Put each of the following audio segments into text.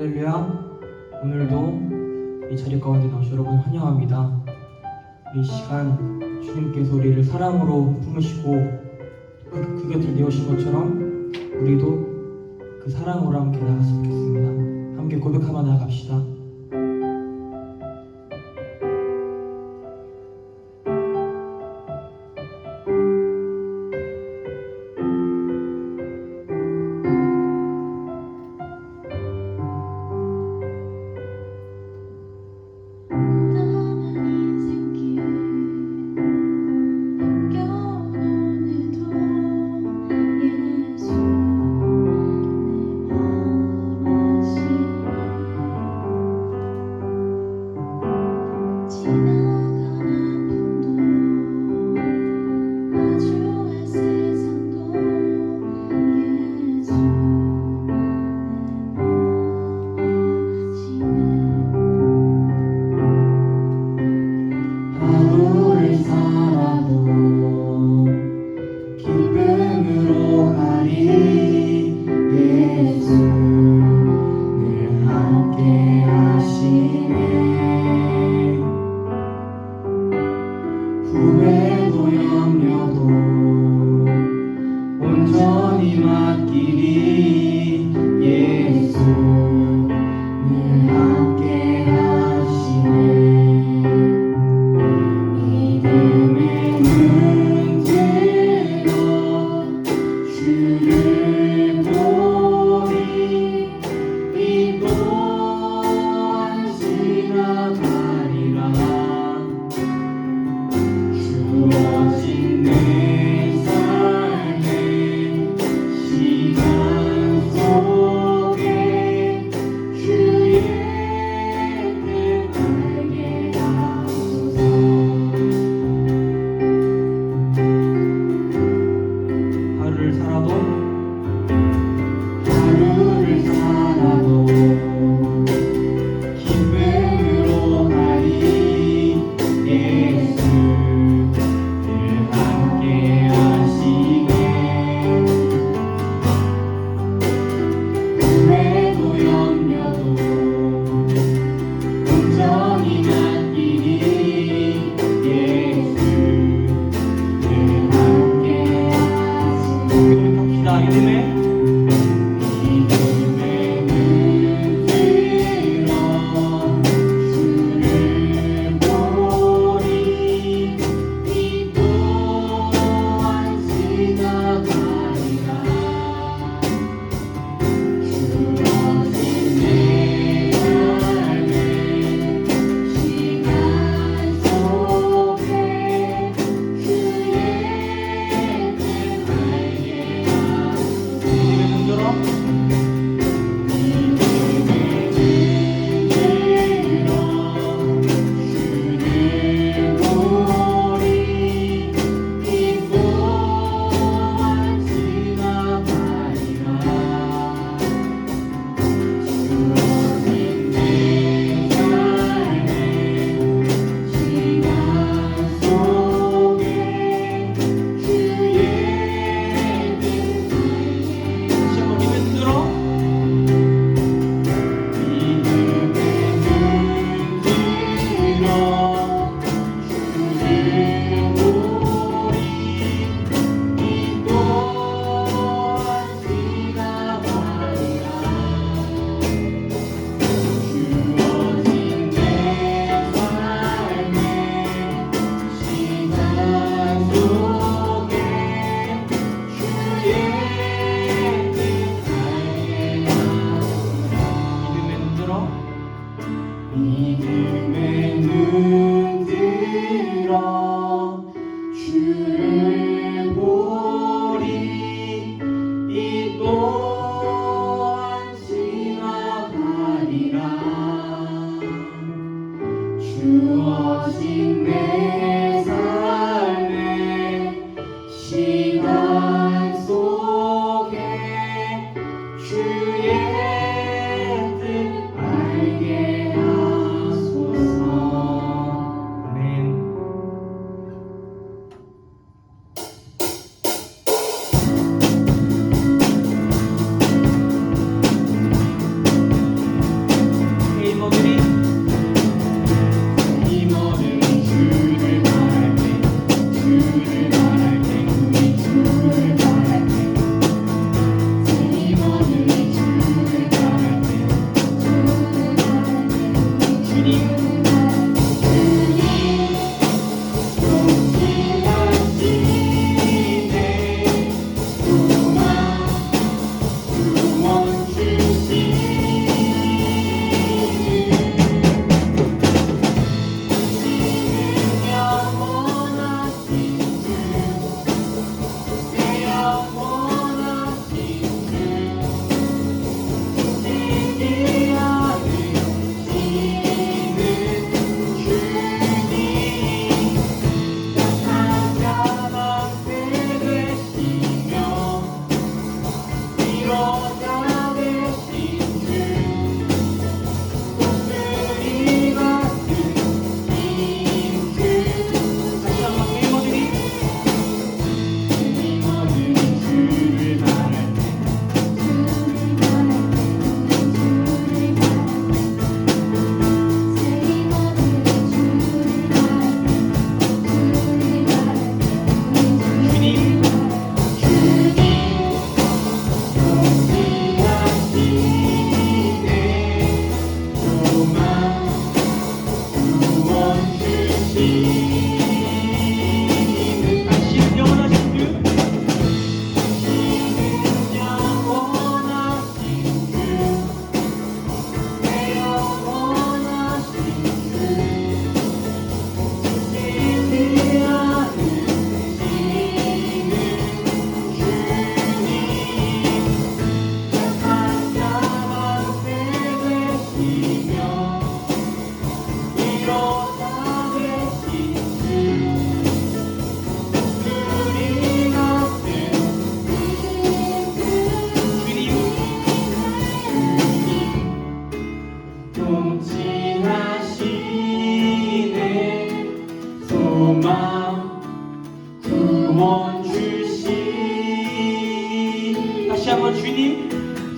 할렐루야. 오늘도 이 자리 가운데 나오신 여러분 환영합니다. 이 시간 주님께서 우리를 사랑으로 품으시고 그 곁을 내오신 것처럼 우리도 그 사랑으로 함께 나갔으면 좋겠습니다. 함께 고백하며 나아갑시다.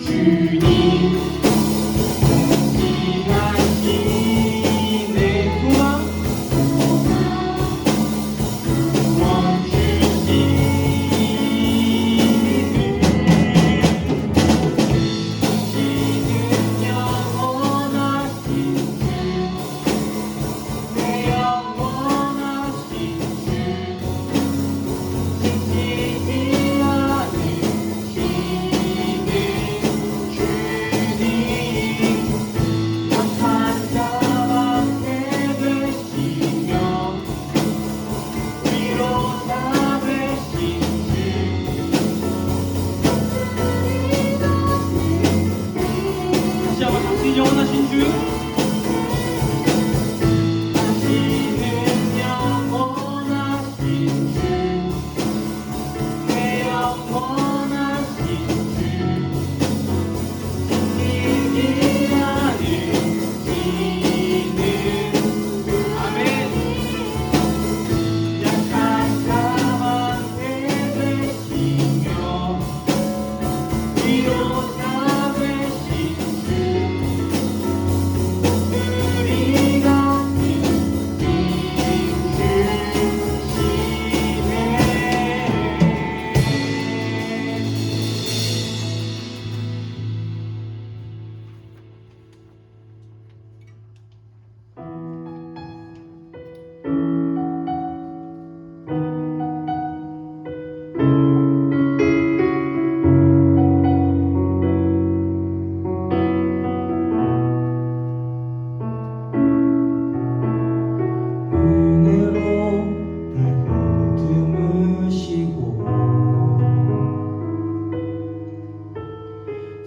주님 당신의 소망 구원주신 영원하신 내 영원하신 지키지 않으시는 주님 약한 자밖에 되시며 위로자 되신 주 다시 한번 당신 영원하신 주 당신은 영원하신 주 내 영원하신 주 지키지 않으시는 아멘 약한 자만게 되시며 위로자 되신 주 우리 같은 은혜로 날 보듬으시고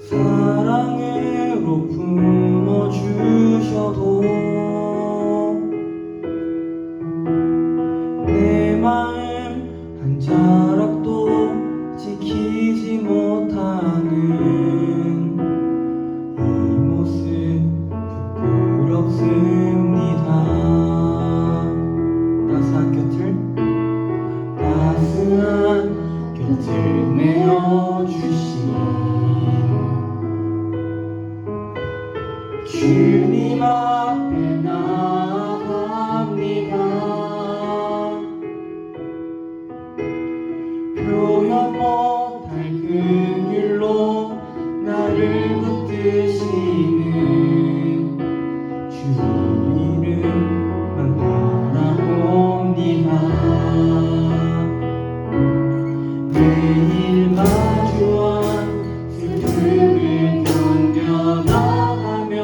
사랑으로 품어주셔도 내 마음 한 자락도 지키지 못하는 이 모습 부끄럽습니다. 따스한 곁을 내어주신 주님 앞에 나아갑니다. 표현 못할 긍휼로 나를 붙드시는 주 이름만 바라봅니다. 매일 마주한 슬픔을 견뎌나가며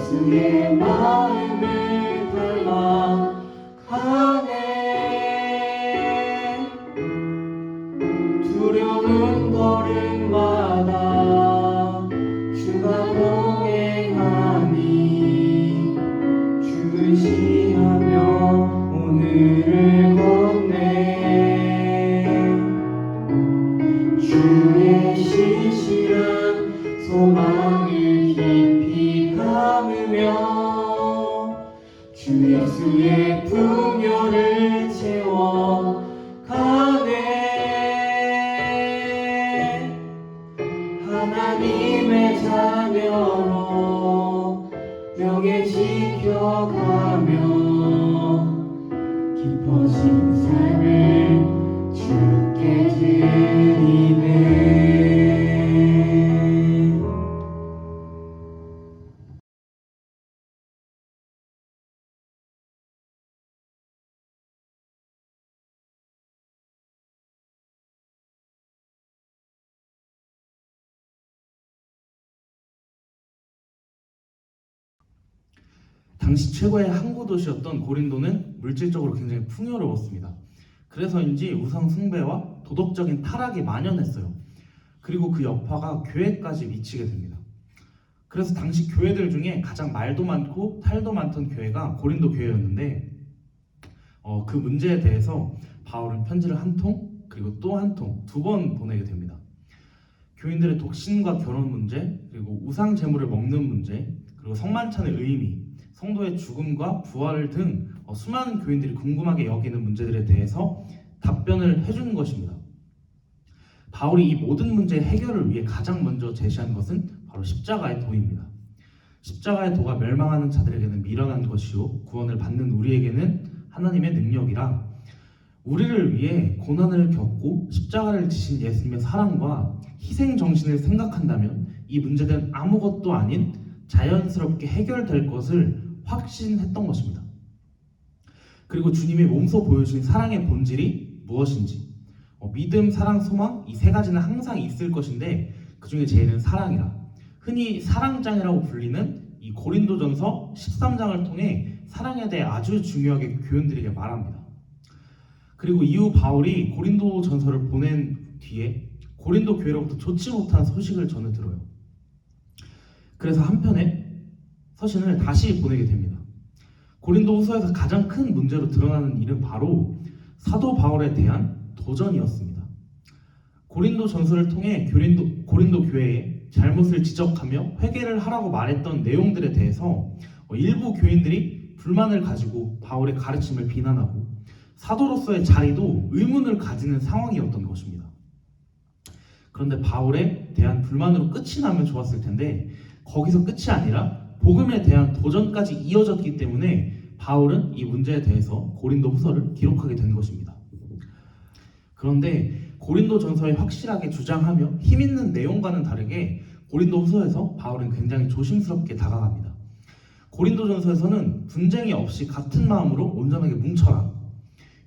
예수의 마음을 닮아 가네. 두려운 걸음마다 주가 동행하니 주를 의지하며 오늘을 걷네. 주의 신실한 소망을 깊이 담으며 주 예수의 풍요를 채워가네. 하나님의 자녀로 명예 지켜가며 깊어진 삶을 주께 드리네. 당시 최고의 항구 도시였던 고린도는 물질적으로 굉장히 풍요로웠습니다. 그래서인지 우상 숭배와 도덕적인 타락이 만연했어요. 그리고 그 여파가 교회까지 미치게 됩니다. 그래서 당시 교회들 중에 가장 말도 많고 탈도 많던 교회가 고린도 교회였는데 그 문제에 대해서 바울은 편지를 한 통 그리고 또 한 통 두 번 보내게 됩니다. 교인들의 독신과 결혼 문제, 그리고 우상 제물을 먹는 문제, 그리고 성만찬의 의미, 성도의 죽음과 부활 등 수많은 교인들이 궁금하게 여기는 문제들에 대해서 답변을 해주는 것입니다. 바울이 이 모든 문제의 해결을 위해 가장 먼저 제시한 것은 바로 십자가의 도입니다. 십자가의 도가 멸망하는 자들에게는 미련한 것이요 구원을 받는 우리에게는 하나님의 능력이라. 우리를 위해 고난을 겪고 십자가를 지신 예수님의 사랑과 희생 정신을 생각한다면 이 문제는 아무것도 아닌 자연스럽게 해결될 것을 확신했던 것입니다. 그리고 주님이 몸소 보여주신 사랑의 본질이 무엇인지, 믿음, 사랑, 소망 이 세 가지는 항상 있을 것인데 그 중에 제일은 사랑이라. 흔히 사랑장이라고 불리는 이 고린도전서 13장을 통해 사랑에 대해 아주 중요하게 교인들에게 말합니다. 그리고 이후 바울이 고린도전서를 보낸 뒤에 고린도 교회로부터 좋지 못한 소식을 전해 들어요. 그래서 한편에 서신을 다시 보내게 됩니다. 고린도후서에서 가장 큰 문제로 드러나는 일은 바로 사도 바울에 대한 도전이었습니다. 고린도 전서를 통해 고린도 교회의 잘못을 지적하며 회개를 하라고 말했던 내용들에 대해서 일부 교인들이 불만을 가지고 바울의 가르침을 비난하고 사도로서의 자리도 의문을 가지는 상황이었던 것입니다. 그런데 바울에 대한 불만으로 끝이 나면 좋았을 텐데 거기서 끝이 아니라 복음에 대한 도전까지 이어졌기 때문에 바울은 이 문제에 대해서 고린도 후서를 기록하게 된 것입니다. 그런데 고린도 전서에 확실하게 주장하며 힘있는 내용과는 다르게 고린도 후서에서 바울은 굉장히 조심스럽게 다가갑니다. 고린도 전서에서는 분쟁이 없이 같은 마음으로 온전하게 뭉쳐라,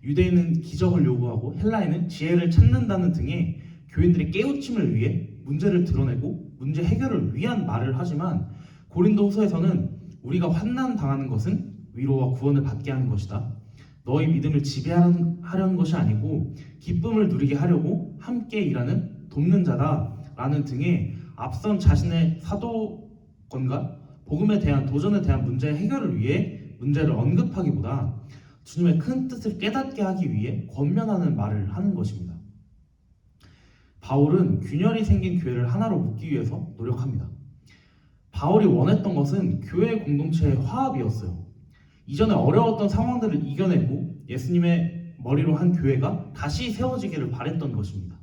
유대인은 기적을 요구하고 헬라인은 지혜를 찾는다는 등의 교인들의 깨우침을 위해 문제를 드러내고 문제 해결을 위한 말을 하지만 고린도 후서에서는 우리가 환난 당하는 것은 위로와 구원을 받게 하는 것이다. 너희 믿음을 지배하려는 것이 아니고 기쁨을 누리게 하려고 함께 일하는 돕는 자다 라는 등의 앞선 자신의 사도권과 복음에 대한 도전에 대한 문제 해결을 위해 문제를 언급하기보다 주님의 큰 뜻을 깨닫게 하기 위해 권면하는 말을 하는 것입니다. 바울은 균열이 생긴 교회를 하나로 묶기 위해서 노력합니다. 바울이 원했던 것은 교회 공동체의 화합이었어요. 이전에 어려웠던 상황들을 이겨내고 예수님의 머리로 한 교회가 다시 세워지기를 바랬던 것입니다.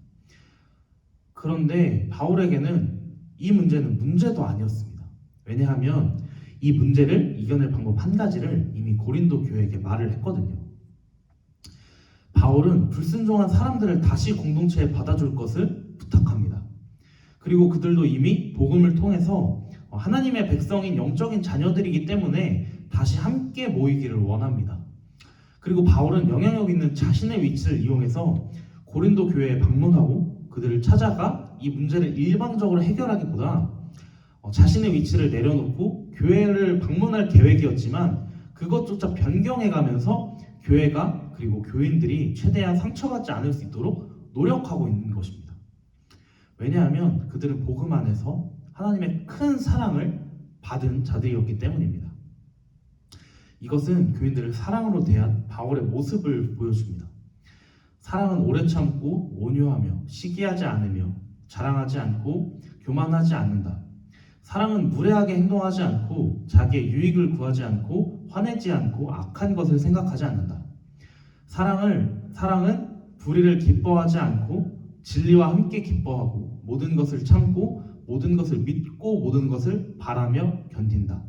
그런데 바울에게는 이 문제는 문제도 아니었습니다. 왜냐하면 이 문제를 이겨낼 방법 한 가지를 이미 고린도 교회에게 말을 했거든요. 바울은 불순종한 사람들을 다시 공동체에 받아줄 것을 부탁합니다. 그리고 그들도 이미 복음을 통해서 하나님의 백성인 영적인 자녀들이기 때문에 다시 함께 모이기를 원합니다. 그리고 바울은 영향력 있는 자신의 위치를 이용해서 고린도 교회에 방문하고 그들을 찾아가 이 문제를 일방적으로 해결하기보다 자신의 위치를 내려놓고 교회를 방문할 계획이었지만 그것조차 변경해가면서 교회가 그리고 교인들이 최대한 상처받지 않을 수 있도록 노력하고 있는 것입니다. 왜냐하면 그들은 복음 안에서 하나님의 큰 사랑을 받은 자들이었기 때문입니다. 이것은 교인들을 사랑으로 대한 바울의 모습을 보여줍니다. 사랑은 오래 참고 온유하며 시기하지 않으며 자랑하지 않고 교만하지 않는다. 사랑은 무례하게 행동하지 않고 자기의 유익을 구하지 않고 화내지 않고 악한 것을 생각하지 않는다. 사랑은 불의를 기뻐하지 않고 진리와 함께 기뻐하고 모든 것을 참고 모든 것을 믿고 모든 것을 바라며 견딘다.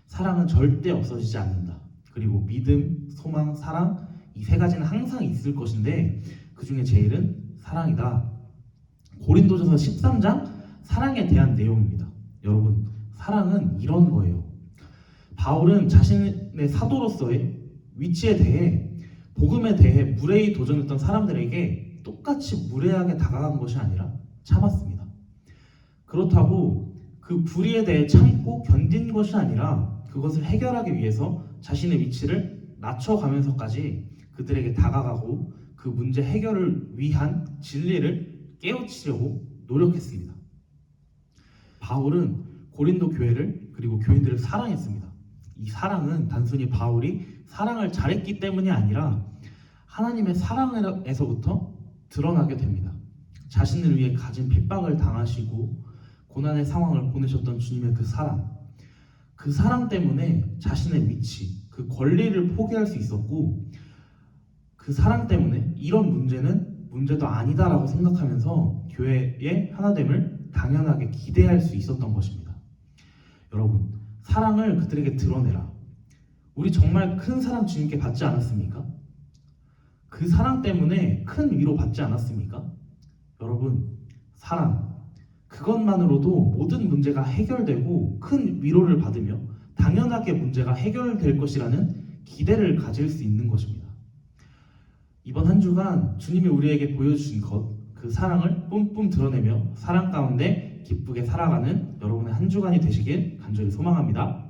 사랑은 절대 없어지지 않는다. 그리고 믿음, 소망, 사랑 이 세 가지는 항상 있을 것인데 그 중에 제일은 사랑이다. 고린도전서 13장 사랑에 대한 내용입니다. 여러분, 사랑은 이런 거예요. 바울은 자신의 사도로서의 위치에 대해 복음에 대해 무례히 도전했던 사람들에게 똑같이 무례하게 다가간 것이 아니라 참았습니다. 그렇다고 그 불의에 대해 참고 견딘 것이 아니라 그것을 해결하기 위해서 자신의 위치를 낮춰가면서까지 그들에게 다가가고 그 문제 해결을 위한 진리를 깨우치려고 노력했습니다. 바울은 고린도 교회를 그리고 교인들을 사랑했습니다. 이 사랑은 단순히 바울이 사랑을 잘했기 때문이 아니라 하나님의 사랑에서부터 드러나게 됩니다. 자신을 위해 가진 핍박을 당하시고 고난의 상황을 보내셨던 주님의 그 사랑 때문에 자신의 위치, 그 권리를 포기할 수 있었고 그 사랑 때문에 이런 문제는 문제도 아니다라고 생각하면서 교회의 하나됨을 당연하게 기대할 수 있었던 것입니다. 여러분, 사랑을 그들에게 드러내라. 우리 정말 큰 사랑 주님께 받지 않았습니까? 그 사랑 때문에 큰 위로 받지 않았습니까? 여러분, 사랑 그것만으로도 모든 문제가 해결되고 큰 위로를 받으며 당연하게 문제가 해결될 것이라는 기대를 가질 수 있는 것입니다. 이번 한 주간 주님이 우리에게 보여주신 그 사랑을 뿜뿜 드러내며 사랑 가운데 기쁘게 살아가는 여러분의 한 주간이 되시길 간절히 소망합니다.